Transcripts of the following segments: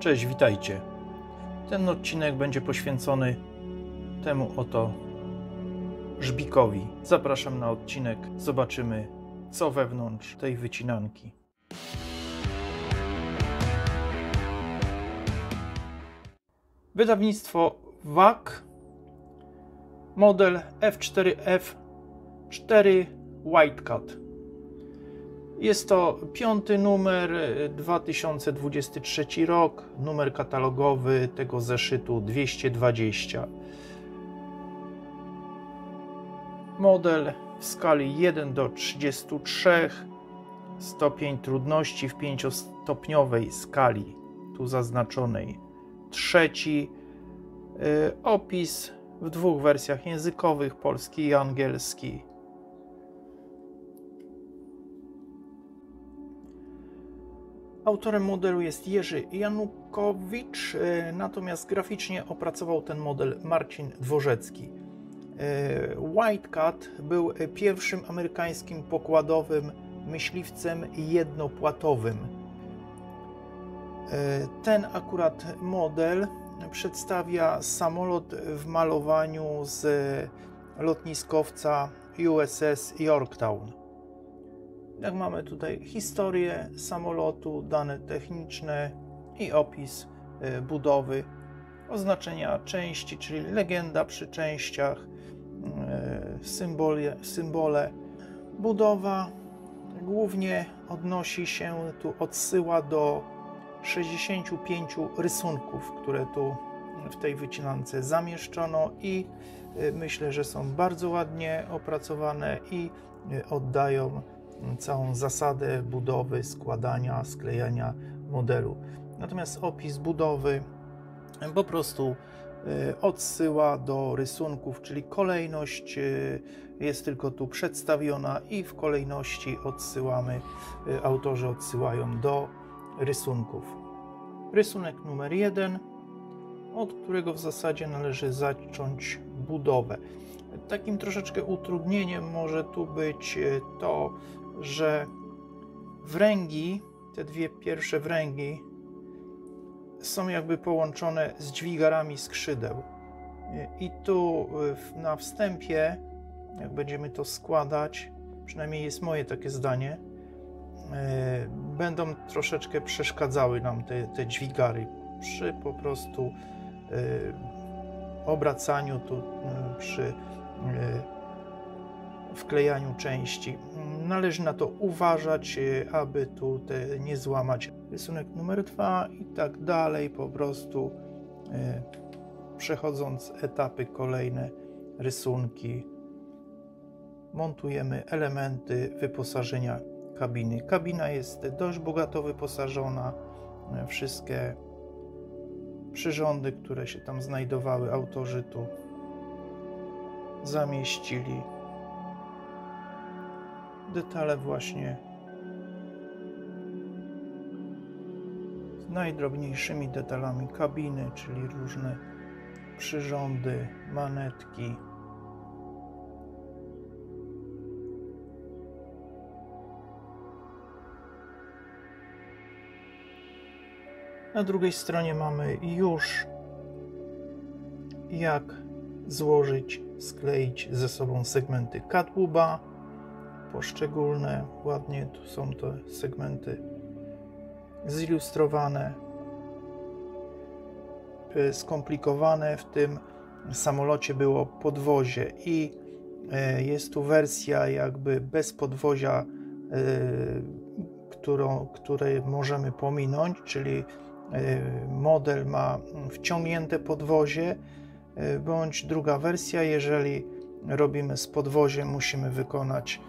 Cześć, witajcie. Ten odcinek będzie poświęcony temu oto żbikowi. Zapraszam na odcinek, zobaczymy co wewnątrz tej wycinanki. Wydawnictwo WAG, model F4F4 Whitecat. Jest to 5. numer, 2023 rok, numer katalogowy tego zeszytu 220. Model w skali 1:33, stopień trudności w 5-stopniowej skali, tu zaznaczonej 3. Opis w 2 wersjach językowych, polski i angielski. Autorem modelu jest Jerzy Janukowicz, natomiast graficznie opracował ten model Marcin Dworzecki. Whitecat był pierwszym amerykańskim pokładowym myśliwcem jednopłatowym. Ten akurat model przedstawia samolot w malowaniu z lotniskowca USS Yorktown. Jak mamy tutaj historię samolotu, dane techniczne i opis budowy, oznaczenia części, czyli legenda przy częściach, symbole. Budowa głównie odnosi się, tu odsyła do 65 rysunków, które tu w tej wycinance zamieszczono i myślę, że są bardzo ładnie opracowane i oddają całą zasadę budowy, składania, sklejania modelu. Natomiast opis budowy po prostu odsyła do rysunków, czyli kolejność jest tylko tu przedstawiona i w kolejności autorzy odsyłają do rysunków. Rysunek numer 1, od którego w zasadzie należy zacząć budowę. Takim troszeczkę utrudnieniem może tu być to, że wręgi, te 2 pierwsze wręgi są jakby połączone z dźwigarami skrzydeł. I tu na wstępie, jak będziemy to składać, przynajmniej jest moje takie zdanie, będą troszeczkę przeszkadzały nam te dźwigary przy po prostu obracaniu, tu przy wklejaniu części. Należy na to uważać, aby tu nie złamać. Rysunek numer 2 i tak dalej, po prostu przechodząc etapy kolejne, rysunki, montujemy elementy wyposażenia kabiny. Kabina jest dość bogato wyposażona, wszystkie przyrządy, które się tam znajdowały, autorzy tu zamieścili. Detale właśnie z najdrobniejszymi detalami kabiny, czyli różne przyrządy, manetki. Na drugiej stronie mamy już jak złożyć, skleić ze sobą segmenty catwalka poszczególne. Ładnie tu są te segmenty zilustrowane. Skomplikowane w tym samolocie było podwozie i jest tu wersja jakby bez podwozia, której możemy pominąć, czyli model ma wciągnięte podwozie, bądź druga wersja, jeżeli robimy z podwoziem, musimy wykonać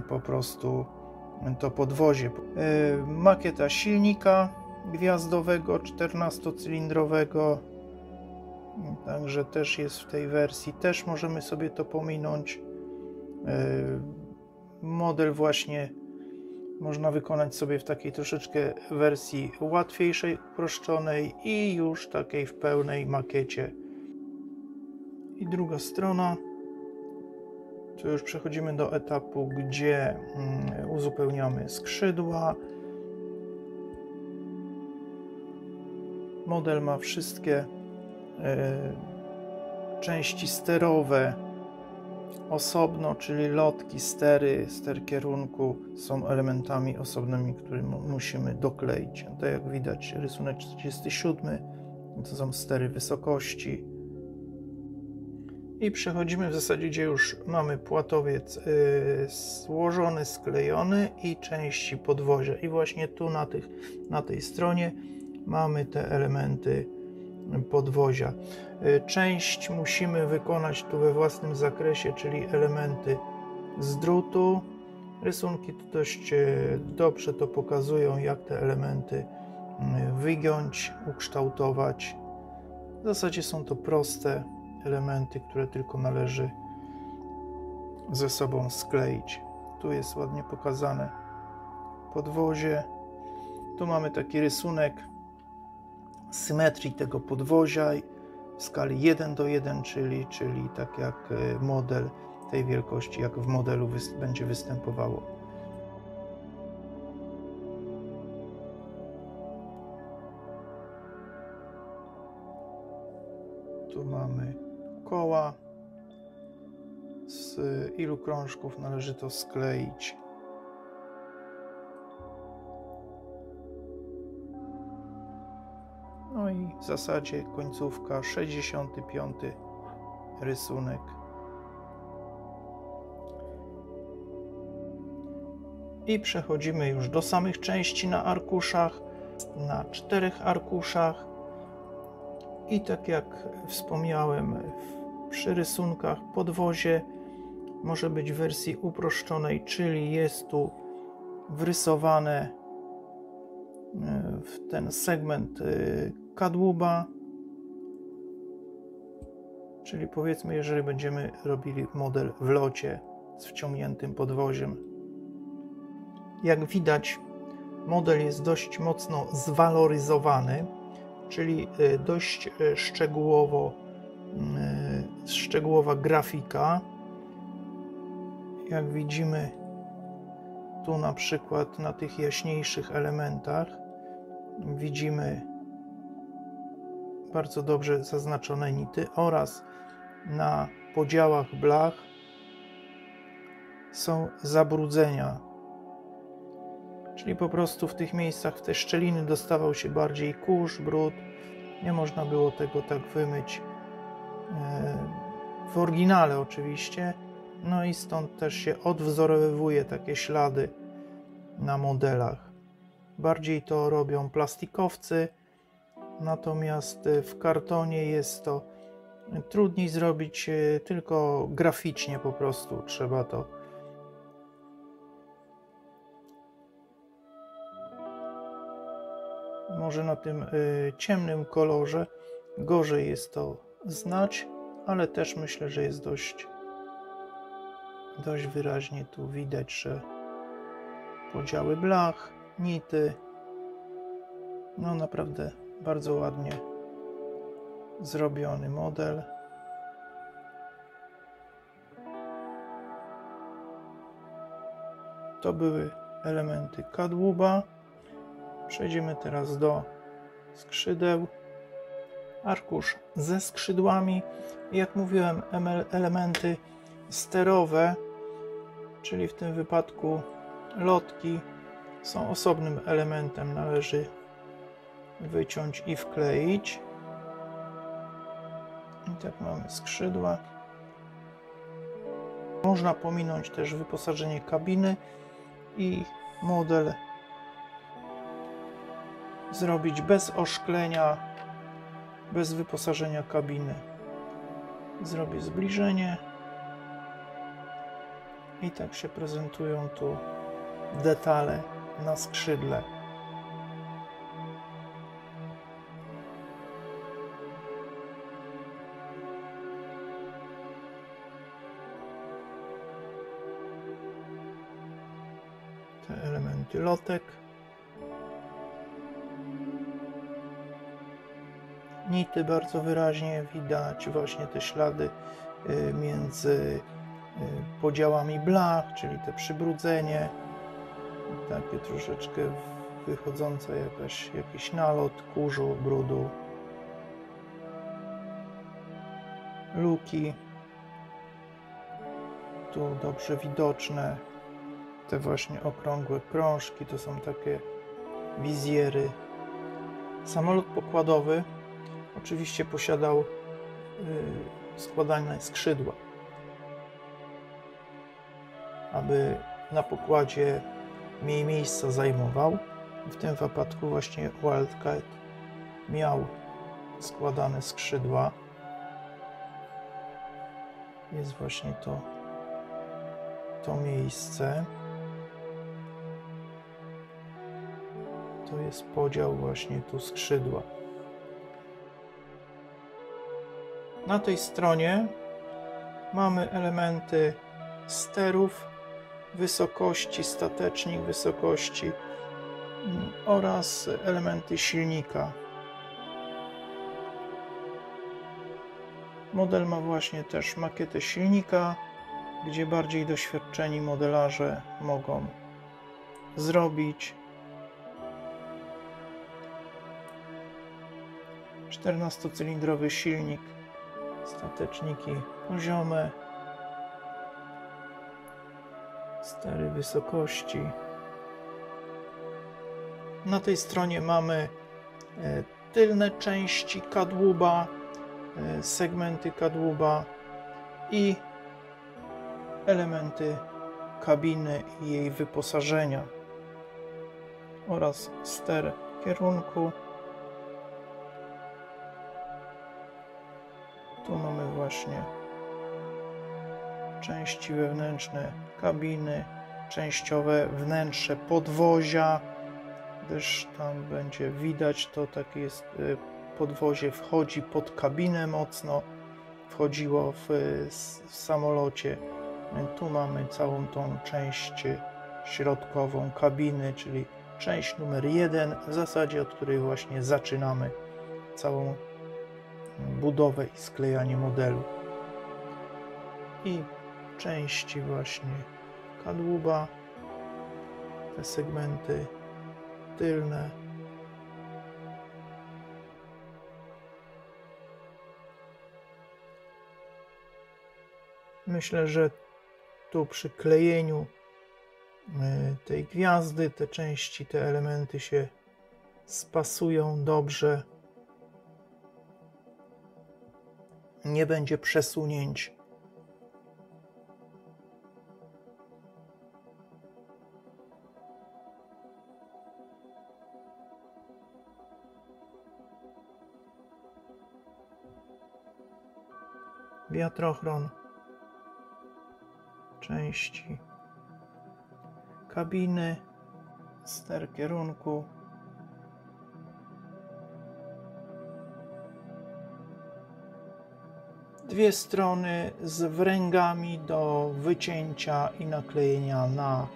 po prostu to podwozie. Makieta silnika gwiazdowego 14-cylindrowego, także też jest w tej wersji, też możemy sobie to pominąć. Model właśnie można wykonać sobie w takiej troszeczkę wersji łatwiejszej, uproszczonej i już takiej w pełnej makiecie. I druga strona. Tu już przechodzimy do etapu, gdzie uzupełniamy skrzydła, Model ma wszystkie części sterowe osobno, czyli lotki, stery, ster kierunku są elementami osobnymi, które musimy dokleić. Tak jak widać, rysunek 47 to są stery wysokości. I przechodzimy w zasadzie, gdzie już mamy płatowiec złożony, sklejony i części podwozia. I właśnie tu na tej stronie mamy te elementy podwozia. Część musimy wykonać tu we własnym zakresie, czyli elementy z drutu. Rysunki tu dość dobrze to pokazują, jak te elementy wygiąć, ukształtować. W zasadzie są to proste elementy, które tylko należy ze sobą skleić. Tu jest ładnie pokazane podwozie. Tu mamy taki rysunek symetrii tego podwozia w skali 1:1, czyli tak jak model tej wielkości, jak w modelu będzie występowało. Tu mamy koła, z ilu krążków należy to skleić. No i w zasadzie końcówka, 65 rysunek. I przechodzimy już do samych części na arkuszach, na 4 arkuszach. I tak jak wspomniałem, przy rysunkach podwozie może być w wersji uproszczonej, czyli jest tu wrysowane w ten segment kadłuba, czyli powiedzmy, jeżeli będziemy robili model w locie z wciągniętym podwoziem. Jak widać, model jest dość mocno zwaloryzowany, czyli dość szczegółowa grafika. Jak widzimy tu na przykład na tych jaśniejszych elementach widzimy bardzo dobrze zaznaczone nity oraz na podziałach blach są zabrudzenia, czyli po prostu w tych miejscach, w te szczeliny dostawał się bardziej kurz, brud, nie można było tego tak wymyć w oryginale oczywiście, no i stąd też się odwzorowuje takie ślady na modelach. Bardziej to robią plastikowcy, natomiast w kartonie jest to trudniej zrobić, tylko graficznie po prostu trzeba to może na tym ciemnym kolorze gorzej jest to znać, ale też myślę, że jest dość wyraźnie tu widać, że podziały blach, nity, no naprawdę bardzo ładnie zrobiony model. To były elementy kadłuba. Przejdziemy teraz do skrzydeł. Arkusz ze skrzydłami. Jak mówiłem, elementy sterowe, czyli w tym wypadku lotki, są osobnym elementem. Należy wyciąć i wkleić. I tak mamy skrzydła. Można pominąć też wyposażenie kabiny i model zrobić bez oszklenia, bez wyposażenia kabiny. Zrobię zbliżenie i tak się prezentują tu detale na skrzydle. Te elementy lotek. Nity bardzo wyraźnie widać, właśnie te ślady między podziałami blach, czyli te przybrudzenie, takie troszeczkę wychodząca jakiś nalot kurzu, brudu. Luki. Tu dobrze widoczne. Te właśnie okrągłe krążki to są takie wizjery. Samolot pokładowy oczywiście posiadał składane skrzydła, aby na pokładzie mniej miejsca zajmował. W tym wypadku właśnie Wildcat miał składane skrzydła. Jest właśnie to miejsce. To jest podział właśnie tu skrzydła. Na tej stronie mamy elementy sterów, wysokości, statecznik wysokości oraz elementy silnika. Model ma właśnie też makietę silnika, gdzie bardziej doświadczeni modelarze mogą zrobić. 14-cylindrowy silnik, stateczniki poziome, stery wysokości. Na tej stronie mamy tylne części kadłuba, segmenty kadłuba i elementy kabiny i jej wyposażenia oraz ster kierunku. Tu mamy właśnie części wewnętrzne kabiny, częściowe wnętrze podwozia, gdyż tam będzie widać, to takie jest, podwozie wchodzi pod kabinę mocno, wchodziło w samolocie. Tu mamy całą tą część środkową kabiny, czyli część numer 1, w zasadzie od której właśnie zaczynamy całą budowę i sklejanie modelu. I części właśnie kadłuba, te segmenty tylne. Myślę, że tu przy klejeniu tej gwiazdy te części, te elementy się spasują dobrze. Nie będzie przesunięć. Wiatrochron, części kabiny, ster kierunku, dwie strony z wręgami do wycięcia i naklejenia na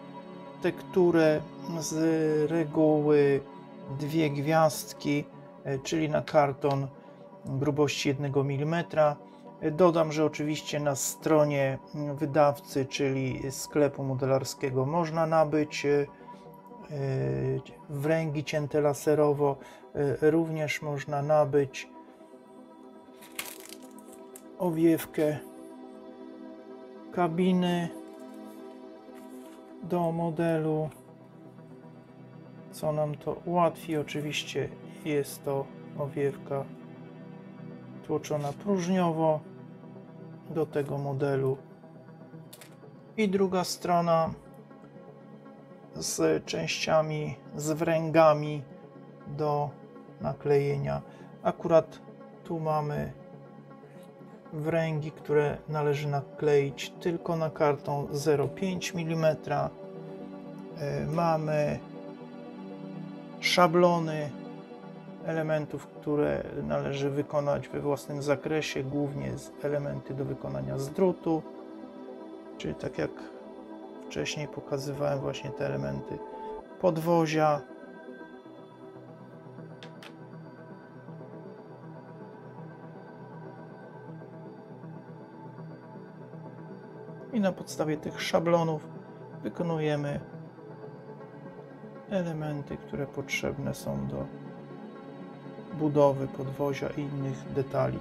tekturę, z reguły dwie gwiazdki, czyli na karton grubości 1 mm. Dodam, że oczywiście na stronie wydawcy, czyli sklepu modelarskiego, można nabyć wręgi cięte laserowo, również można nabyć owiewkę kabiny do modelu, co nam to ułatwi. Oczywiście jest to owiewka tłoczona próżniowo do tego modelu. I druga strona z częściami, z wręgami do naklejenia. Akurat tu mamy wręgi, które należy nakleić tylko na karton 0,5 mm. Mamy szablony elementów, które należy wykonać we własnym zakresie, głównie elementy do wykonania z drutu, czyli tak jak wcześniej pokazywałem, właśnie te elementy podwozia. I na podstawie tych szablonów wykonujemy elementy, które potrzebne są do budowy podwozia i innych detali.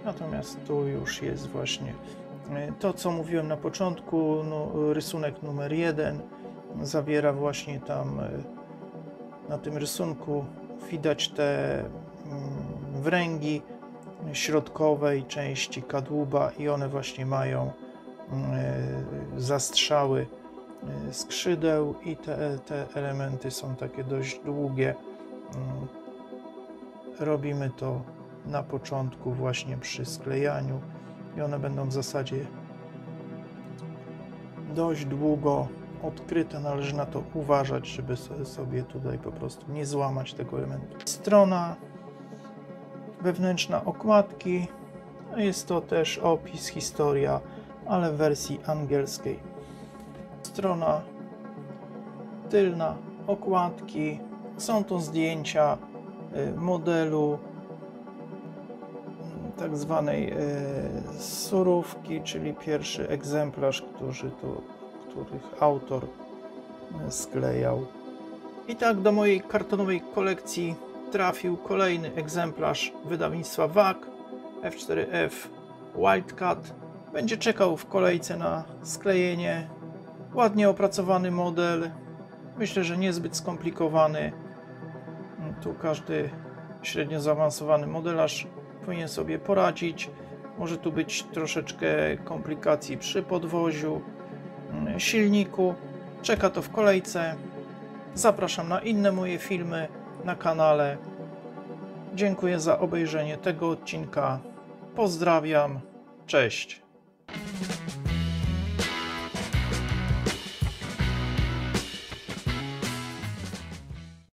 Natomiast tu już jest właśnie to, co mówiłem na początku, no, rysunek numer 1 zawiera właśnie tam na tym rysunku widać te wręgi środkowej części kadłuba i one właśnie mają zastrzały skrzydeł i te elementy są takie dość długie. Robimy to na początku właśnie przy sklejaniu i one będą w zasadzie dość długo odkryte. Należy na to uważać, żeby sobie tutaj po prostu nie złamać tego elementu. Strona wewnętrzna okładki, jest to też opis, historia, ale w wersji angielskiej. Strona tylna okładki, są to zdjęcia modelu tak zwanej surówki, czyli pierwszy egzemplarz, których autor sklejał. I tak do mojej kartonowej kolekcji trafił kolejny egzemplarz wydawnictwa WAG F4F Wildcat. Będzie czekał w kolejce na sklejenie. Ładnie opracowany model, myślę, że niezbyt skomplikowany. Tu każdy średnio zaawansowany modelarz powinien sobie poradzić. Może tu być troszeczkę komplikacji przy podwoziu, silniku. Czeka to w kolejce. Zapraszam na inne moje filmy na kanale. Dziękuję za obejrzenie tego odcinka. Pozdrawiam. Cześć.